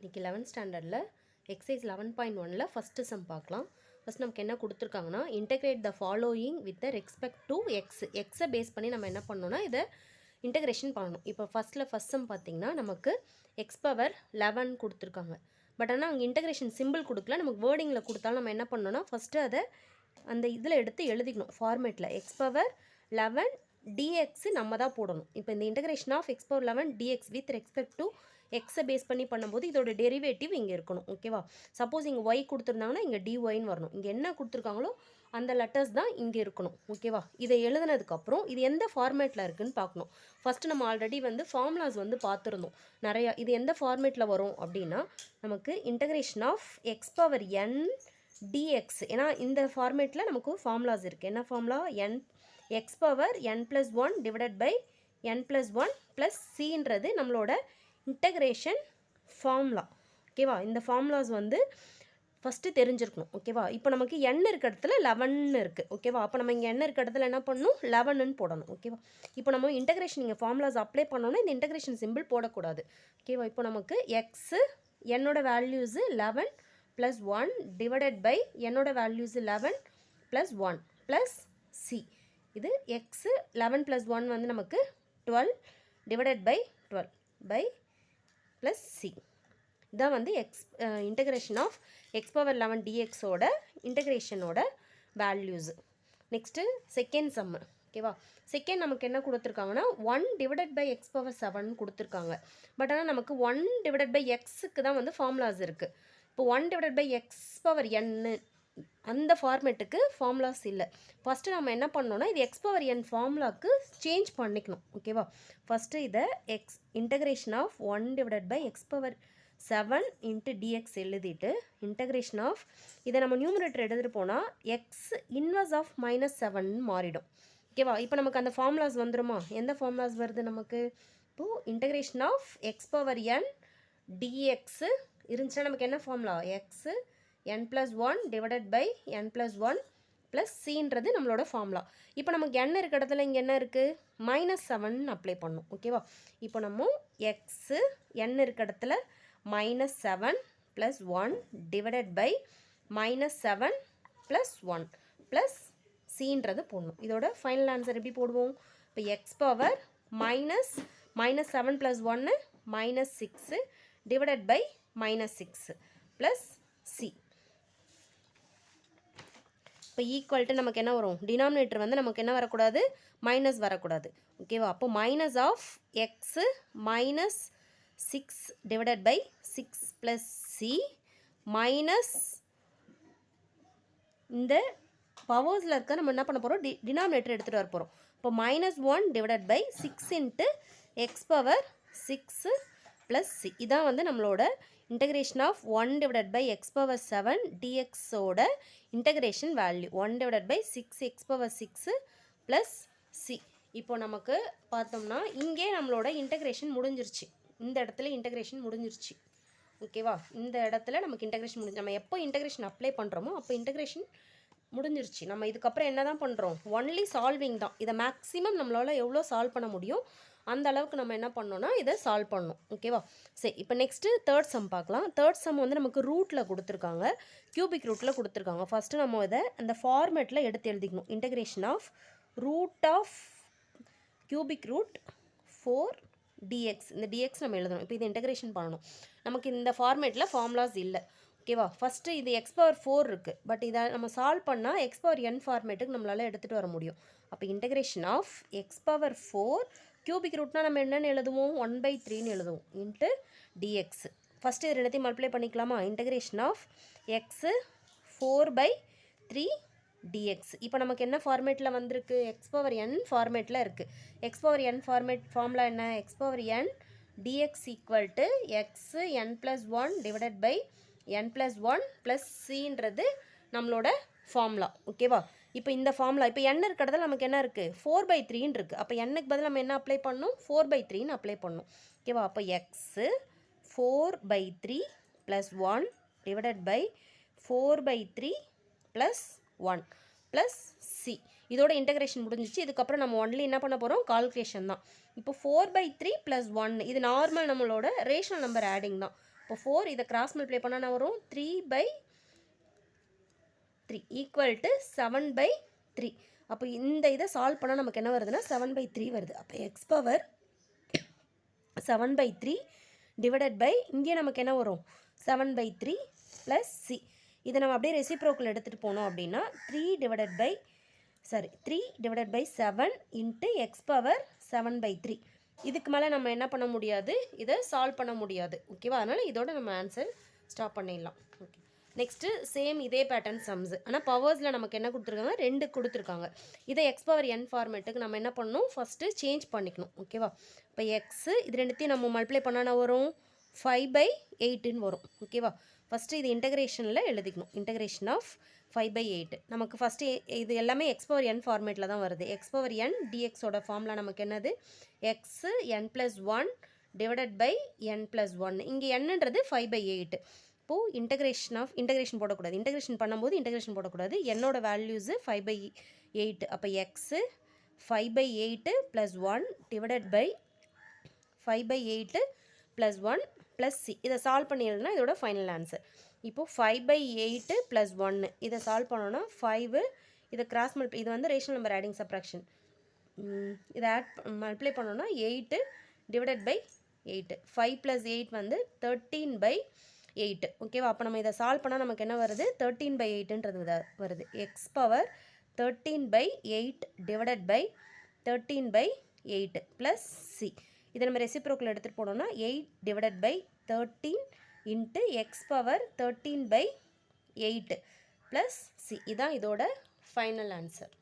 இன்றைக்கி 11th ஸ்டாண்டர்டில் exercise 11.1ல் first some பார்க்கலாம். ஃபஸ்ட் நமக்கு என்ன கொடுத்துருக்காங்கன்னா, integrate the following with the respect to எக்ஸை பேஸ் பண்ணி நம்ம என்ன பண்ணணும்னா இதை இன்டெகிரேஷன் பண்ணணும். இப்போ ஃபஸ்ட் சம் பார்த்திங்கன்னா நமக்கு எக்ஸ் பவர் 11 கொடுத்துருக்காங்க. பட் ஆனால் அங்கே இன்டெகிரேஷன் சிம்பிள் கொடுக்கல, நமக்கு வேர்டிங்கில் கொடுத்தாலும் நம்ம என்ன பண்ணணும்னா ஃபஸ்ட்டு அதை அந்த இதில் எடுத்து எழுதிக்கணும் ஃபார்மேட்டில். எக்ஸ் பவர் 11 dx நம்ம தான் போடணும். இப்போ இந்த integration of x power 11 dx with respect to எக்ஸை பேஸ் பண்ணி பண்ணும்போது இதோட டெரிவேட்டிவ் இங்கே இருக்கணும். ஓகேவா? சப்போஸ் இங்கே ஒய் கொடுத்துருந்தாங்கன்னா இங்கே dyன்னு வரணும். இங்கே என்ன கொடுத்துருக்காங்களோ அந்த லெட்டர்ஸ் தான் இங்கே இருக்கணும். ஓகேவா? இதை எழுதுனதுக்கப்புறம் இது எந்த ஃபார்மேட்டில் இருக்குதுன்னு பார்க்கணும். ஃபஸ்ட்டு நம்ம ஆல்ரெடி ஃபார்முலாஸ் பார்த்துருந்தோம் நிறையா. இது எந்த ஃபார்மேட்டில் வரும் அப்படின்னா நமக்கு integration of x power n dx. ஏன்னா இந்த ஃபார்மேட்டில் நமக்கு ஃபார்முலாஸ் இருக்குது. என்ன formula? X power n+1 divided by n+1 plus சின்றது நம்மளோட இன்டெகிரேஷன் ஃபார்முலா. ஓகேவா? இந்த ஃபார்முலாஸ் ஃபஸ்ட்டு தெரிஞ்சிருக்கணும். ஓகேவா? இப்போ நமக்கு n இருக்க இடத்துல 11 இருக்குது. ஓகேவா? அப்போ நம்ம இங்கே n இருக்க இடத்துல என்ன பண்ணணும்? 11ன்னு போடணும். ஓகேவா? இப்போ நம்ம இன்டெகிரேஷன் இங்கே ஃபார்முலாஸ் அப்ளை பண்ணோன்னா இந்த இன்டெகிரேஷன் சிம்பிள் போடக்கூடாது. ஓகேவா? இப்போ நமக்கு எக்ஸு என்னோட வேல்யூஸு 11 + 1 டிவைடட் பை என்னோட வேல்யூஸு 11 + 1 ப்ளஸ் சி. இது எக்ஸு 11 + 1 நமக்கு 12 divided by 12 by plus C. இதான் இன்டெகிரேஷன் ஆஃப் எக்ஸ் பவர் 11 dxோட இன்டெகிரேஷனோட வேல்யூஸு. Next second sum. ஓகேவா? செகண்ட் நமக்கு என்ன கொடுத்துருக்காங்கன்னா 1 டிவைடட் பை எக்ஸ் பவர் 7 கொடுத்துருக்காங்க. பட் ஆனால் நமக்கு 1 டிவைடட் பை எக்ஸுக்கு தான் ஃபார்முலாஸ் இருக்குது. இப்போ 1 divided by x power n அந்த ஃபார்மேட்டுக்கு ஃபார்முலாஸ் இல்லை. ஃபஸ்ட்டு நம்ம என்ன பண்ணோன்னா இது எக்ஸ் பவர் n ஃபார்முலாவுக்கு சேஞ்ச் பண்ணிக்கணும். ஓகேவா? ஃபஸ்ட்டு இதை integration of 1 divided by x power 7 into dx எழுதிட்டு இன்டெகிரேஷன் ஆஃப் இதை நம்ம நியூமரேட்டர் எடுத்துகிட்டு போனால் எக்ஸ் இன்வர்ஸ் ஆஃப் -7 மாறிடும். ஓகேவா? இப்போ நமக்கு அந்த ஃபார்முலாஸ் வந்துடுமா? எந்த ஃபார்முலாஸ் வருது நமக்கு? இப்போது integration of x power n dx இருந்துச்சுன்னா நமக்கு என்ன formula? X n+1 divided by n+1 plus சின்றது நம்மளோட ஃபார்முலா. இப்போ நமக்கு n இருக்க இடத்துல இங்கே என்ன இருக்குது? -7 அப்ளை பண்ணணும். ஓகேவா? இப்போ நம்ம எக்ஸு n இருக்க இடத்துல -7 plus 1 divided by -7 plus 1 plus சின்றது போடணும். இதோட ஃபைனல் ஆன்சர் எப்படி போடுவோம்? இப்போ x power -7 plus 1 -6 divided by -6 plus C. இப்போ ஈக்குவல்ட்டு நமக்கு என்ன வரும்? டினாமினேட்டர் நமக்கு என்ன வரக்கூடாது? மைனஸ் வரக்கூடாது. ஓகேவா? அப்போ minus of x -6 divided by 6 plus C minus இந்த பவர்ஸில் இருக்க நம்ம என்ன பண்ண போகிறோம்? டினாமினேட்டர் எடுத்துகிட்டு வர போகிறோம். இப்போ -1 divided by 6 into x power 6 plus C. இதான் நம்மளோட integration of 1 divided by x power 7 dxோட integration value 1 divided by 6 x power 6 plus C. இப்போ நமக்கு பார்த்தோம்னா இங்கே நம்மளோட இன்டெகிரேஷன் முடிஞ்சிருச்சு. இந்த இடத்துல இன்டெகிரேஷன் முடிஞ்சிருச்சு. ஓகேவா? இந்த இடத்துல நமக்கு இன்டெகிரேஷன் நம்ம எப்போ இன்டெகிரேஷன் அப்ளை பண்ணுறோமோ அப்போ இன்டெகிரேஷன் முடிஞ்சிருச்சு. நம்ம இதுக்கப்புறம் என்ன தான் பண்ணுறோம்? ஒன்லி சால்விங் தான். இதை மேக்ஸிமம் நம்மளால் எவ்வளோ சால்வ் பண்ண முடியும் அந்த அளவுக்கு நம்ம என்ன பண்ணோன்னா இதை சால்வ் பண்ணணும். ஓகேவா? சரி, இப்போ நெக்ஸ்ட்டு தேர்ட் சம் பார்க்கலாம். தேர்ட் சம் நமக்கு ரூட்டில் கொடுத்துருக்காங்க, கியூபிக் ரூட்டில் கொடுத்துருக்காங்க. ஃபஸ்ட்டு நம்ம இதை அந்த ஃபார்மேட்டில் எடுத்து எழுதிக்கணும். Integration of root of cubic root 4 dx. இந்த dx நம்ம எழுதணும். இப்போ இது இன்டெகிரேஷன் பண்ணணும். நமக்கு இந்த ஃபார்மேட்டில் ஃபார்முலாஸ் இல்லை. ஓகேவா? ஃபஸ்ட்டு இது எக்ஸ் பவர் 4 இருக்குது. பட் இதை நம்ம சால்வ் பண்ணால் எக்ஸ் பவர் n ஃபார்மேட்டுக்கு நம்மளால் எடுத்துகிட்டு வர முடியும். அப்போ integration of x power 4 cubic ரூட்னால் நம்ம என்னென்னு எழுதுவோம்? 1/3ன்னு எழுதுவோம் இன்ட்டு dx. ஃபஸ்ட்டு இது ரெண்டுத்தையும் மல்டிப்ளை பண்ணிக்கலாமா? Integration of x 4/3 dx. இப்போ நமக்கு என்ன ஃபார்மேட்டில் வந்திருக்கு? எக்ஸ் பவர் n ஃபார்மேட்டில் இருக்குது. எக்ஸ் பவர் n ஃபார்முலா என்ன? X power n dx equal to x n+1 divided by n+1 plus சின்றது நம்மளோட ஃபார்முலா. ஓகேவா? இப்போ இந்த ஃபார்முலா இப்போ n இருக்கிறதுல நமக்கு என்ன இருக்குது? 4/3ன்னு இருக்குது. அப்போ n-க்கு பதில் நம்ம என்ன அப்ளை பண்ணணும்? 4/3ன்னு அப்ளை பண்ணணும். ஓகேவா? அப்போ x 4/3 plus 1 divided by 4/3 plus 1 plus C. இதோட இன்டெகிரேஷன் முடிஞ்சிச்சு. இதுக்கப்புறம் நம்ம ஒன்லி என்ன பண்ண போகிறோம்? கால்குலேஷன் தான். இப்போ 4/3 ப்ளஸ் 1 இது நார்மல் நம்மளோட ரேஷனல் நம்பர் ஆடிங் தான். அப்போ 4 இதை கிராஸ் மல்டிப்ளை பண்ணால் என்ன வரும் 3/3 ஈக்குவல் டு 7/3. அப்போ இந்த இதை சால்வ் பண்ணால் நமக்கு என்ன வருதுன்னா 7/3 வருது. அப்போ எக்ஸ் பவர் 7/3 டிவைடட் பை இங்கே நமக்கு என்ன வரும் 7/3 ப்ளஸ் சி. இதை நம்ம அப்படியே ரெசிப்ரோக்கல் எடுத்துகிட்டு போனோம் அப்படின்னா 3 divided by 7 into x power 7/3. இதுக்கு மேலே நம்ம என்ன பண்ண முடியாது, இதை சால்வ் பண்ண முடியாது. ஓகேவா, அதனால் இதோட நம்ம ஆன்சர் ஸ்டாப் பண்ணிடலாம். ஓகே, நெக்ஸ்ட்டு சேம் இதே பேட்டர்ன் சம்ஸு. ஆனால் பவர்ஸில் நமக்கு என்ன கொடுத்துருக்காங்க, 2 கொடுத்துருக்காங்க. இதை எக்ஸ் பவர் என் ஃபார்மேட்டுக்கு நம்ம என்ன பண்ணணும், ஃபஸ்ட்டு சேஞ்ச் பண்ணிக்கணும். ஓகேவா, இப்போ எக்ஸு இது ரெண்டுத்தையும் நம்ம மல்டிப்ளை பண்ணால் வரும் 5/8ன்னு வரும். ஓகேவா, ஃபஸ்ட்டு இது இன்டகிரேஷனில் எழுதிக்கணும். இன்டகிரேஷன் ஆஃப் 5/8 நமக்கு ஃபஸ்ட்டு இது எல்லாமே எக்ஸ் பவர் என் ஃபார்மேட்டில் தான் வருது. எக்ஸ் பவர் என் டிஎக்ஸோட ஃபார்மில் நமக்கு என்னது x n+1 divided by n+1. இங்கே என்னன்றது 5/8. இப்போது இன்டகிரேஷன் போடக்கூடாது. இன்டகிரேஷன் பண்ணும்போது இன்டகிரேஷன் போடக்கூடாது. என்னோட வேல்யூஸு 5/8. அப்போ x 5/8 + 1 divided by 5/8 + 1 plus C. இதை சால்வ் பண்ணி எழுதுனா இதோட ஃபைனல் ஆன்சர். இப்போது 5/8 + 1 இதை சால்வ் பண்ணோன்னா 5 இதை கிராஸ் மல்டிப்ளை, இது வந்து ரேஷனல் நம்பர் ஆடிங் சப்ராக்ஷன். இதை மல்டிப்ளை பண்ணோன்னா 8 டிவைடட் பை 8. 5 + 8 வந்து 13/8. ஓகேவா, அப்போ நம்ம இதை சால்வ் பண்ணால் நமக்கு என்ன வருது 13/8ன்றது வருது. X power 13/8 divided by 13/8 plus C. இதை நம்ம ரெசிப்ரோக்கல் எடுத்துகிட்டு போனோம்னா 8 divided by 13 into x power 13/8 plus C. இதான் இதோட ஃபைனல் ஆன்சர்.